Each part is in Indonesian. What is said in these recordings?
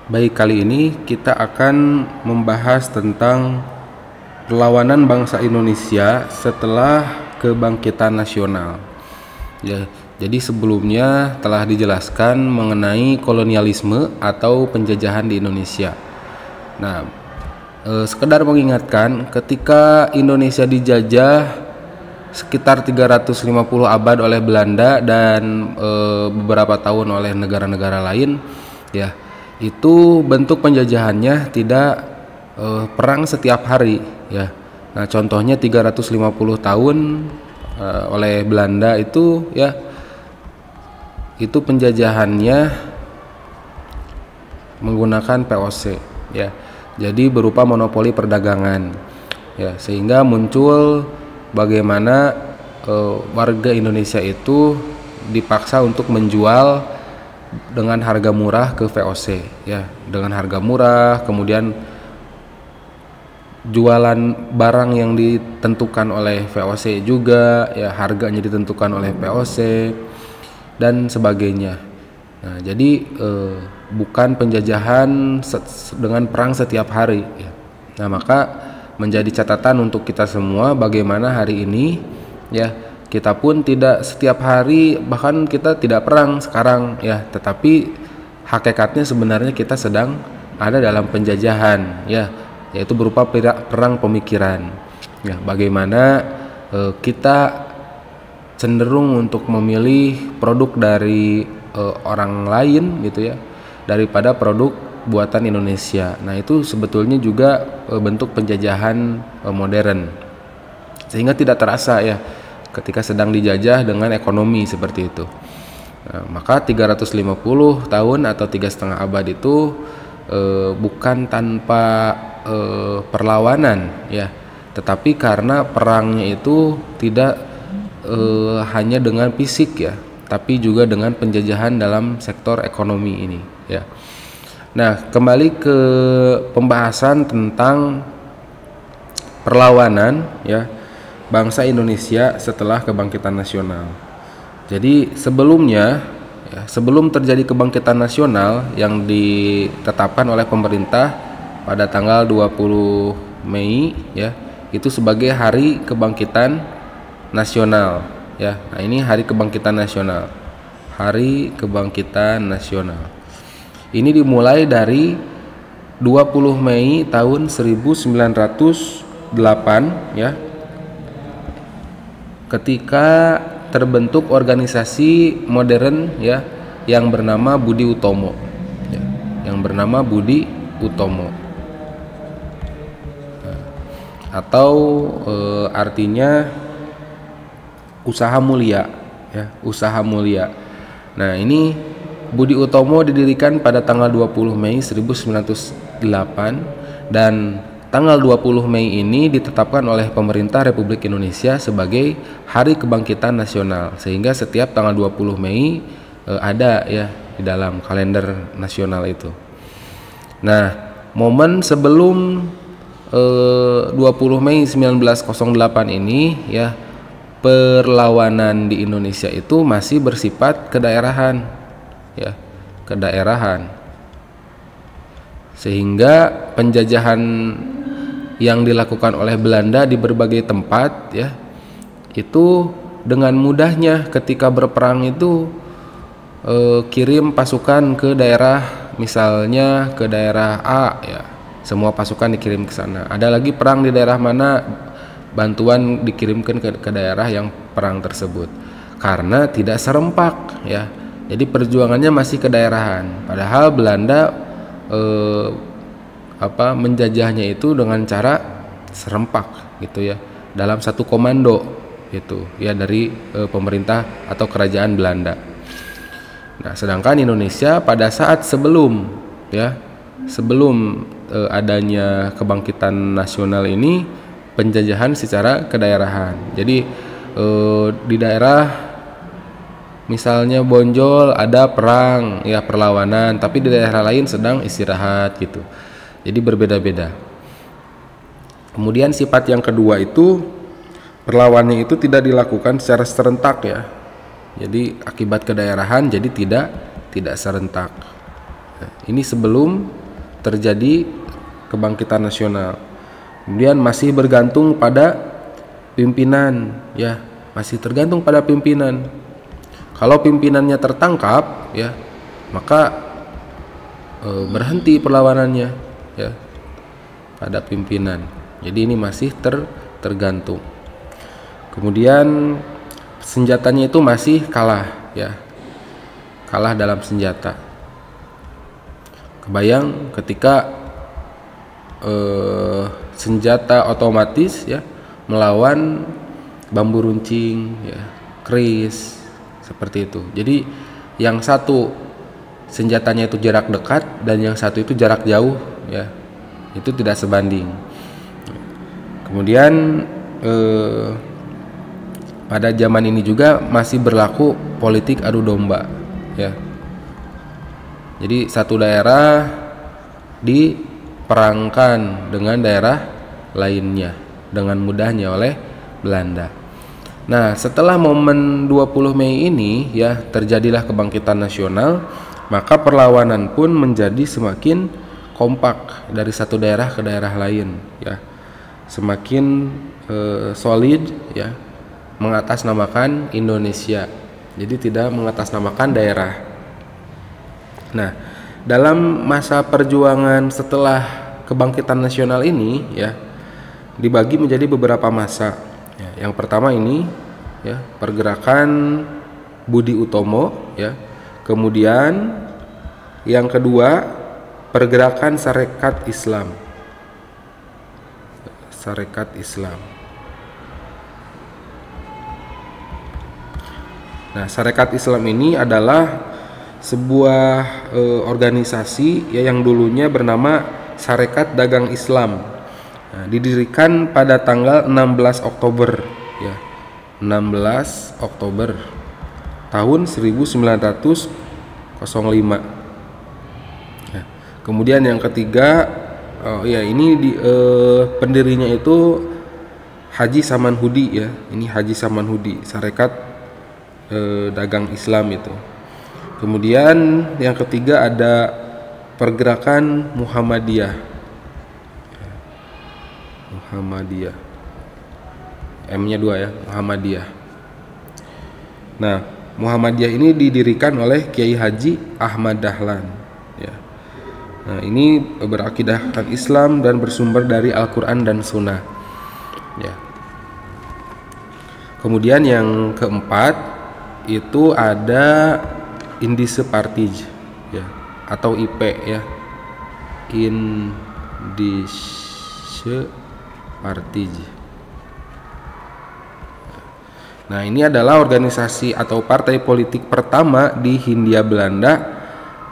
Baik, kali ini kita akan membahas tentang perlawanan bangsa Indonesia setelah kebangkitan nasional. Ya, jadi sebelumnya telah dijelaskan mengenai kolonialisme atau penjajahan di Indonesia. Nah, sekedar mengingatkan, ketika Indonesia dijajah sekitar 350 abad oleh Belanda dan beberapa tahun oleh negara-negara lain, ya, itu bentuk penjajahannya tidak perang setiap hari, ya. Nah, contohnya 350 tahun oleh Belanda itu, ya, itu penjajahannya menggunakan POC, ya. Jadi berupa monopoli perdagangan, ya, sehingga muncul bagaimana warga Indonesia itu dipaksa untuk menjual dengan harga murah ke VOC, ya, dengan harga murah, kemudian jualan barang yang ditentukan oleh VOC juga, ya, harganya ditentukan oleh VOC dan sebagainya. Nah, jadi bukan penjajahan dengan perang setiap hari, ya. Nah, maka menjadi catatan untuk kita semua bagaimana hari ini, ya, kita pun tidak setiap hari, bahkan kita tidak perang sekarang, ya, tetapi hakikatnya sebenarnya kita sedang ada dalam penjajahan, ya, yaitu berupa perang pemikiran. Ya, bagaimana kita cenderung untuk memilih produk dari orang lain, gitu ya, daripada produk buatan Indonesia. Nah, itu sebetulnya juga bentuk penjajahan modern, sehingga tidak terasa, ya, ketika sedang dijajah dengan ekonomi seperti itu. Nah, maka 350 tahun atau 3,5 abad itu bukan tanpa perlawanan, ya, tetapi karena perangnya itu tidak hanya dengan fisik, ya, tapi juga dengan penjajahan dalam sektor ekonomi ini, ya. Nah, kembali ke pembahasan tentang perlawanan, ya, bangsa Indonesia setelah kebangkitan nasional. Jadi sebelumnya, ya, sebelum terjadi kebangkitan nasional yang ditetapkan oleh pemerintah pada tanggal 20 Mei, ya, itu sebagai hari kebangkitan nasional, ya. Nah, ini hari kebangkitan nasional. Hari kebangkitan nasional. Ini dimulai dari 20 Mei tahun 1908, ya, ketika terbentuk organisasi modern, ya, yang bernama Budi Utomo, ya, yang bernama Budi Utomo, atau artinya usaha mulia, ya, usaha mulia. Nah, ini Budi Utomo didirikan pada tanggal 20 Mei 1908 dan tanggal 20 Mei ini ditetapkan oleh pemerintah Republik Indonesia sebagai Hari Kebangkitan Nasional, sehingga setiap tanggal 20 Mei ada, ya, di dalam kalender nasional itu. Nah, momen sebelum 20 Mei 1908 ini, ya, perlawanan di Indonesia itu masih bersifat kedaerahan, ya, kedaerahan, sehingga penjajahan yang dilakukan oleh Belanda di berbagai tempat, ya, itu dengan mudahnya ketika berperang itu kirim pasukan ke daerah, misalnya ke daerah A, ya, semua pasukan dikirim ke sana. Ada lagi perang di daerah mana, bantuan dikirimkan ke daerah yang perang tersebut, karena tidak serempak, ya. Jadi perjuangannya masih kedaerahan. Padahal Belanda menjajahnya itu dengan cara serempak, gitu ya, dalam satu komando, gitu ya, dari pemerintah atau kerajaan Belanda. Nah, sedangkan Indonesia pada saat sebelum, ya, sebelum adanya kebangkitan nasional ini penjajahan secara kedaerahan. Jadi di daerah misalnya Bonjol ada perang, ya, perlawanan, tapi di daerah lain sedang istirahat, gitu. Jadi berbeda-beda. Kemudian sifat yang kedua itu perlawanannya itu tidak dilakukan secara serentak, ya. Jadi akibat kedaerahan, jadi tidak serentak, Nah, ini sebelum terjadi kebangkitan nasional. Kemudian masih bergantung pada pimpinan, ya, masih tergantung pada pimpinan. Kalau pimpinannya tertangkap, ya, maka berhenti perlawanannya, ya, pada pimpinan. Jadi ini masih tergantung. Kemudian senjatanya itu masih kalah, ya, kalah dalam senjata. Kebayang ketika senjata otomatis, ya, melawan bambu runcing, ya, keris, seperti itu. Jadi yang satu senjatanya itu jarak dekat dan yang satu itu jarak jauh, ya, itu tidak sebanding. Kemudian pada zaman ini juga masih berlaku politik adu domba, ya. Jadi satu daerah diperangkan dengan daerah lainnya dengan mudahnya oleh Belanda. Nah, setelah momen 20 Mei ini, ya, terjadilah kebangkitan nasional, maka perlawanan pun menjadi semakin kompak dari satu daerah ke daerah lain, ya. Semakin solid, ya, mengatasnamakan Indonesia. Jadi tidak mengatasnamakan daerah. Nah, dalam masa perjuangan setelah kebangkitan nasional ini, ya, dibagi menjadi beberapa masa. Ya, yang pertama ini, ya, pergerakan Budi Utomo, ya. Kemudian yang kedua pergerakan Sarekat Islam. Sarekat Islam. Nah, Sarekat Islam ini adalah sebuah organisasi, ya, yang dulunya bernama Sarekat Dagang Islam. Nah, didirikan pada tanggal 16 Oktober, ya, 16 Oktober tahun 1905. Ya. Kemudian yang ketiga, ya, ini pendirinya itu Haji Samanhudi, ya. Ini Haji Samanhudi, Sarekat Dagang Islam itu. Kemudian yang ketiga ada pergerakan Muhammadiyah. Muhammadiyah. M-nya 2, ya, Muhammadiyah. Nah, Muhammadiyah ini didirikan oleh Kiai Haji Ahmad Dahlan, ya. Nah, ini berakidahkan Islam dan bersumber dari Al-Quran dan Sunnah, ya. Kemudian yang keempat itu ada Indische Partij, ya, atau IP, ya, Indische Partij. Nah, ini adalah organisasi atau partai politik pertama di Hindia Belanda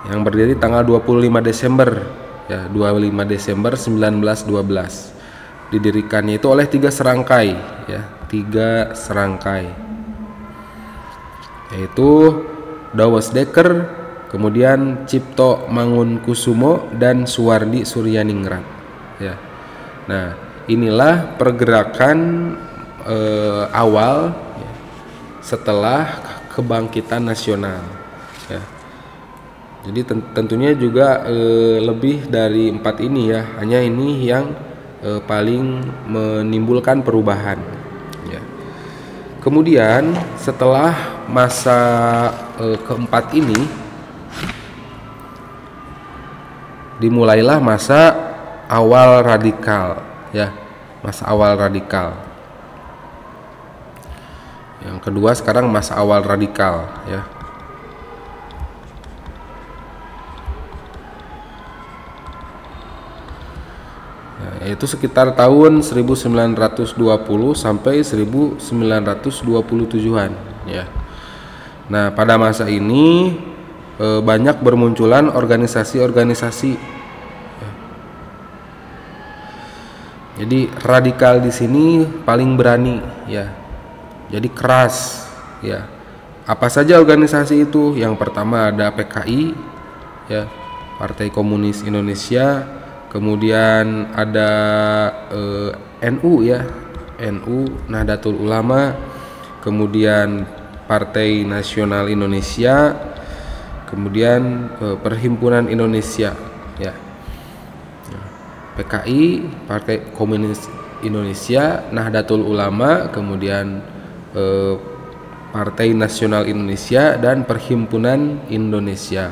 yang berdiri tanggal 25 Desember, ya, 25 Desember 1912. Didirikannya itu oleh 3 serangkai, ya, 3 serangkai, yaitu Dawes Dekker, kemudian Cipto Mangunkusumo dan Suwardi Suryaningrat, ya. Nah, inilah pergerakan awal, ya, setelah kebangkitan nasional, ya. Jadi tentunya juga lebih dari 4 ini, ya, hanya ini yang paling menimbulkan perubahan, ya. Kemudian setelah masa keempat ini dimulailah masa awal radikal, ya, masa awal radikal. Yang kedua sekarang masa awal radikal, ya. Yaitu sekitar tahun 1920 sampai 1927-an, ya. Nah, pada masa ini banyak bermunculan organisasi-organisasi, ya. Jadi radikal di sini paling berani, ya. Jadi keras, ya. Apa saja organisasi itu? Yang pertama ada PKI, ya, Partai Komunis Indonesia. Kemudian ada NU, ya, NU Nahdlatul Ulama. Kemudian Partai Nasional Indonesia, kemudian Perhimpunan Indonesia, ya. PKI, Partai Komunis Indonesia, Nahdlatul Ulama, kemudian Partai Nasional Indonesia, dan Perhimpunan Indonesia.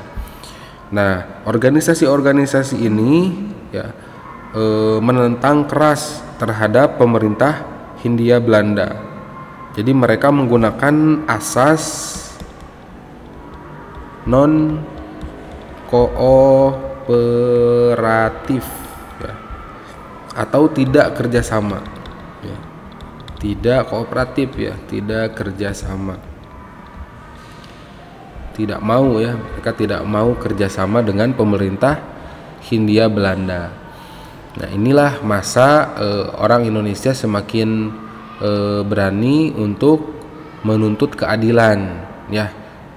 Nah, organisasi-organisasi ini ya menentang keras terhadap pemerintah Hindia Belanda. Jadi mereka menggunakan asas non kooperatif, ya, atau tidak kerjasama, ya. Tidak kooperatif, ya, tidak kerjasama, tidak mau, ya, mereka tidak mau kerjasama dengan pemerintah Hindia Belanda. Nah, inilah masa orang Indonesia semakin berani untuk menuntut keadilan, ya,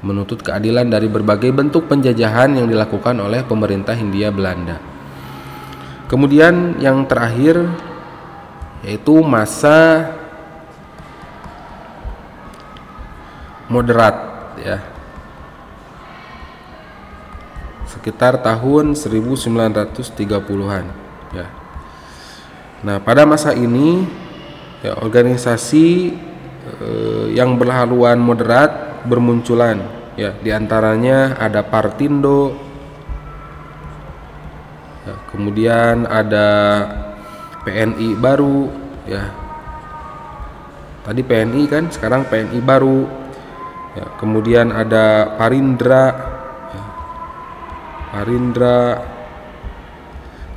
menuntut keadilan dari berbagai bentuk penjajahan yang dilakukan oleh pemerintah Hindia Belanda. Kemudian yang terakhir yaitu masa moderat, ya, sekitar tahun 1930-an, ya. Nah, pada masa ini ya, organisasi yang berhaluan moderat bermunculan, ya, diantaranya ada Partindo, ya, kemudian ada PNI baru, ya, tadi PNI kan, sekarang PNI baru, ya, kemudian ada Parindra, ya, Parindra,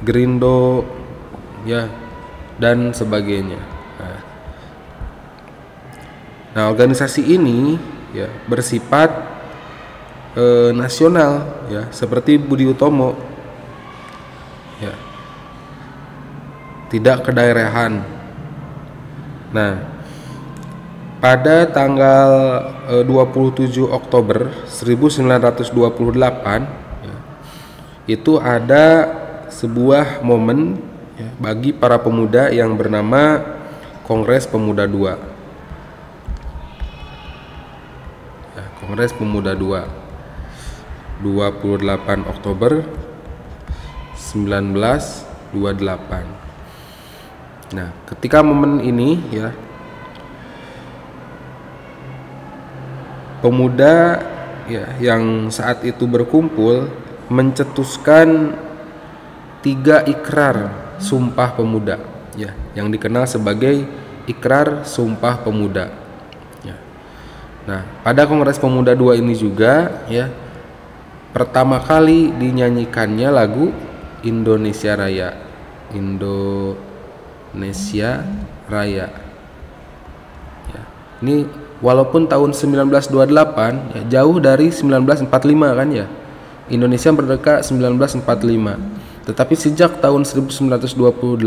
Gerindo, ya, dan sebagainya. Nah, organisasi ini ya bersifat nasional, ya, seperti Budi Utomo, ya, tidak kedaerahan. Nah, pada tanggal 27 Oktober 1928, ya, itu ada sebuah momen, ya, bagi para pemuda yang bernama Kongres Pemuda II. Ya, Kongres Pemuda II, 28 Oktober 1928. Nah, ketika momen ini, ya, pemuda, ya, yang saat itu berkumpul mencetuskan 3 ikrar Sumpah Pemuda, ya, yang dikenal sebagai Ikrar Sumpah Pemuda, ya. Nah, pada Kongres Pemuda II ini juga, ya, pertama kali dinyanyikannya lagu Indonesia Raya, Indonesia Raya, ya. Ini walaupun tahun 1928, ya, jauh dari 1945 kan, ya, Indonesia merdeka 1945. Tetapi sejak tahun 1928,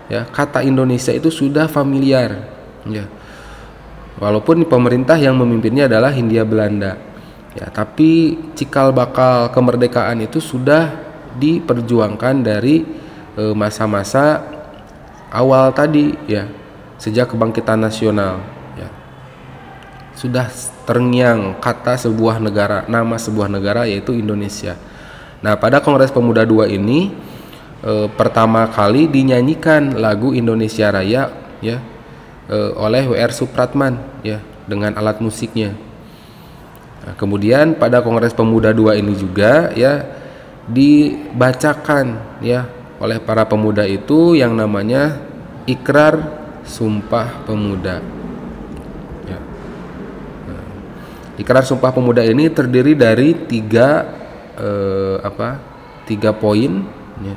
ya, kata Indonesia itu sudah familiar, ya. Walaupun pemerintah yang memimpinnya adalah Hindia Belanda, ya, tapi cikal bakal kemerdekaan itu sudah diperjuangkan dari masa-masa awal tadi, ya, sejak kebangkitan nasional, ya. Sudah terngiang kata sebuah negara, nama sebuah negara, yaitu Indonesia. Nah, pada Kongres Pemuda II ini pertama kali dinyanyikan lagu Indonesia Raya, ya, oleh W.R. Supratman, ya, dengan alat musiknya. Nah, kemudian pada Kongres Pemuda II ini juga, ya, dibacakan, ya, oleh para pemuda itu yang namanya Ikrar Sumpah Pemuda. Ya. Nah, Ikrar Sumpah Pemuda ini terdiri dari 3 poin, ya.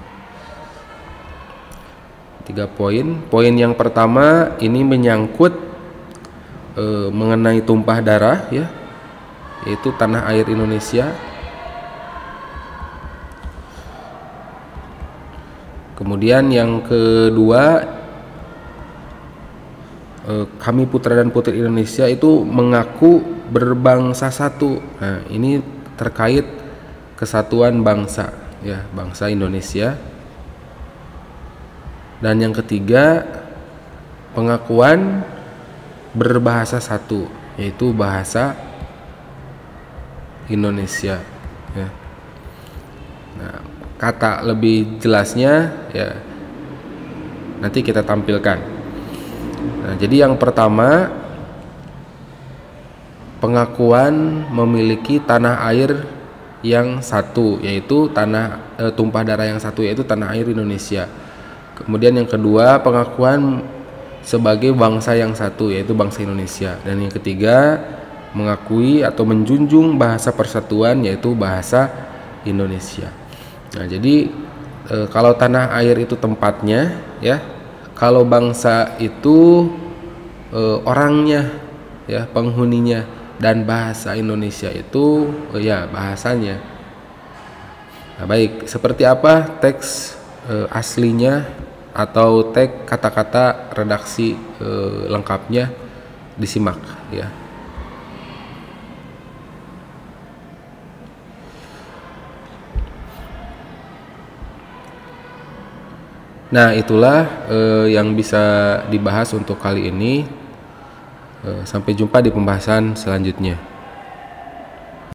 3 poin. Poin yang pertama ini menyangkut mengenai tumpah darah, ya, yaitu tanah air Indonesia. Kemudian yang kedua, kami putra dan putri Indonesia itu mengaku berbangsa satu. Nah, ini terkait kesatuan bangsa, ya, bangsa Indonesia. Dan yang ketiga, pengakuan berbahasa satu, yaitu bahasa Indonesia ya. Nah, kata lebih jelasnya ya nanti kita tampilkan. Nah, jadi yang pertama, pengakuan memiliki tanah air yang satu, yaitu tumpah darah yang satu, yaitu tanah air Indonesia. Kemudian yang kedua, pengakuan sebagai bangsa yang satu, yaitu bangsa Indonesia. Dan yang ketiga, mengakui atau menjunjung bahasa persatuan, yaitu bahasa Indonesia. Nah, jadi kalau tanah air itu tempatnya ya, kalau bangsa itu orangnya ya, penghuninya, dan bahasa Indonesia itu ya bahasanya. Nah, baik, seperti apa teks aslinya atau teks kata-kata redaksi lengkapnya, disimak ya. Nah, itulah yang bisa dibahas untuk kali ini. Sampai jumpa di pembahasan selanjutnya.